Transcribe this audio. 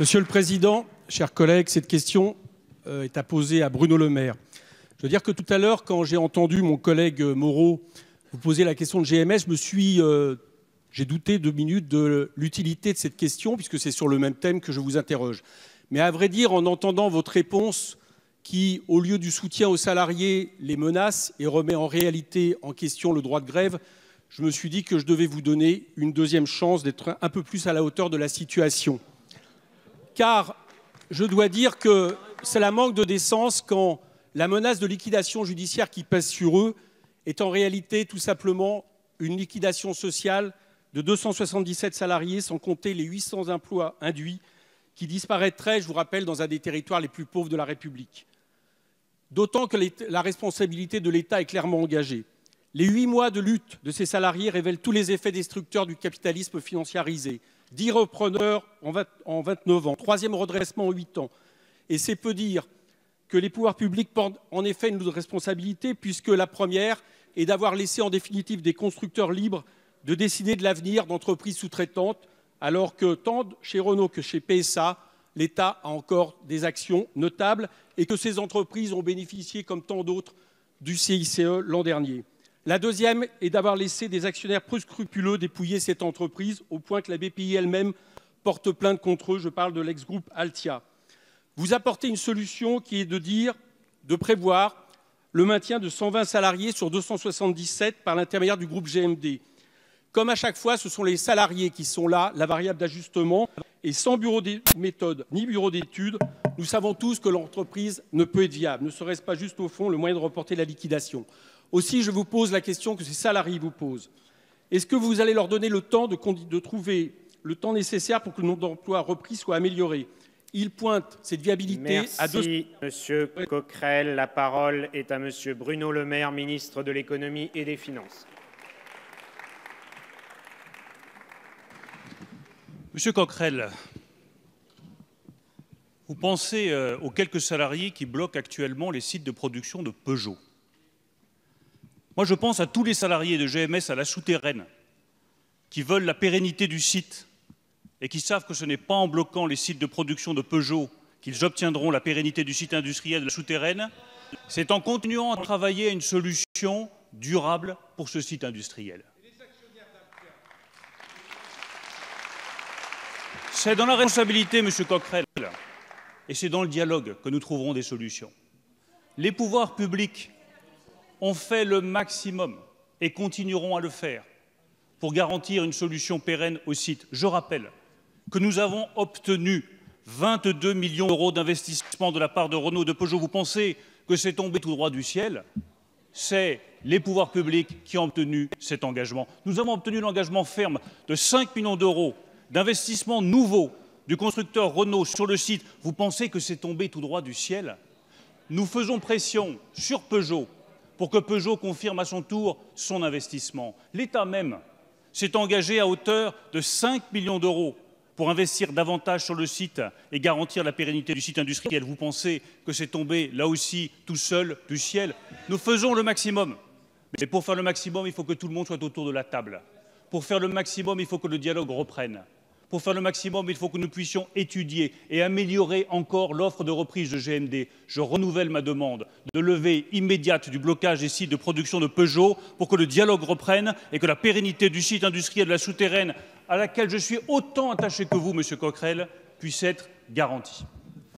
Monsieur le Président, chers collègues, cette question est à poser à Bruno Le Maire. Je veux dire que tout à l'heure, quand j'ai entendu mon collègue Moreau vous poser la question de GMS, j'ai douté 2 minutes de l'utilité de cette question, puisque c'est sur le même thème que je vous interroge. Mais à vrai dire, en entendant votre réponse qui, au lieu du soutien aux salariés, les menace et remet en réalité en question le droit de grève, je me suis dit que je devais vous donner une deuxième chance d'être un peu plus à la hauteur de la situation. Car je dois dire que c'est la manque de décence quand la menace de liquidation judiciaire qui pèse sur eux est en réalité tout simplement une liquidation sociale de 277 salariés, sans compter les 800 emplois induits qui disparaîtraient, je vous rappelle, dans un des territoires les plus pauvres de la République. D'autant que la responsabilité de l'État est clairement engagée. Les 8 mois de lutte de ces salariés révèlent tous les effets destructeurs du capitalisme financiarisé. 10 repreneurs en 29 ans, 3e redressement en 8 ans. Et c'est peu dire que les pouvoirs publics portent en effet une responsabilité, puisque la première est d'avoir laissé en définitive des constructeurs libres de décider de l'avenir d'entreprises sous-traitantes, alors que tant chez Renault que chez PSA, l'État a encore des actions notables et que ces entreprises ont bénéficié, comme tant d'autres, du CICE l'an dernier. La deuxième est d'avoir laissé des actionnaires peu scrupuleux dépouiller cette entreprise, au point que la BPI elle-même porte plainte contre eux. Je parle de l'ex-groupe Altia. Vous apportez une solution qui est de prévoir le maintien de 120 salariés sur 277 par l'intermédiaire du groupe GMD. Comme à chaque fois, ce sont les salariés qui sont là, la variable d'ajustement, et sans bureau de méthode ni bureau d'études, nous savons tous que l'entreprise ne peut être viable. Ne serait-ce pas juste au fond le moyen de reporter la liquidation? Aussi, je vous pose la question que ces salariés vous posent. Est-ce que vous allez leur donner le temps de trouver le temps nécessaire pour que le nombre d'emplois repris soit amélioré? Il pointe cette viabilité à deux... Merci, Monsieur Coquerel. La parole est à Monsieur Bruno Le Maire, ministre de l'Économie et des Finances. Monsieur Coquerel, vous pensez aux quelques salariés qui bloquent actuellement les sites de production de Peugeot. Moi, je pense à tous les salariés de GMS à la souterraine qui veulent la pérennité du site et qui savent que ce n'est pas en bloquant les sites de production de Peugeot qu'ils obtiendront la pérennité du site industriel de la souterraine. C'est en continuant à travailler à une solution durable pour ce site industriel. C'est dans la responsabilité, Monsieur Coquerel, et c'est dans le dialogue que nous trouverons des solutions. Les pouvoirs publics ont fait le maximum et continueront à le faire pour garantir une solution pérenne au site. Je rappelle que nous avons obtenu 22 millions d'euros d'investissement de la part de Renault et de Peugeot. Vous pensez que c'est tombé tout droit du ciel? C'est les pouvoirs publics qui ont obtenu cet engagement. Nous avons obtenu l'engagement ferme de 5 millions d'euros d'investissement nouveau du constructeur Renault sur le site. Vous pensez que c'est tombé tout droit du ciel? Nous faisons pression sur Peugeot pour que Peugeot confirme à son tour son investissement. L'État même s'est engagé à hauteur de 5 millions d'euros pour investir davantage sur le site et garantir la pérennité du site industriel. Vous pensez que c'est tombé, là aussi, tout seul du ciel? Nous faisons le maximum. Mais pour faire le maximum, il faut que tout le monde soit autour de la table. Pour faire le maximum, il faut que le dialogue reprenne. Pour faire le maximum, il faut que nous puissions étudier et améliorer encore l'offre de reprise de GMD. Je renouvelle ma demande de levée immédiate du blocage des sites de production de Peugeot pour que le dialogue reprenne et que la pérennité du site industriel de la souterraine, à laquelle je suis autant attaché que vous, Monsieur Coquerel, puisse être garantie.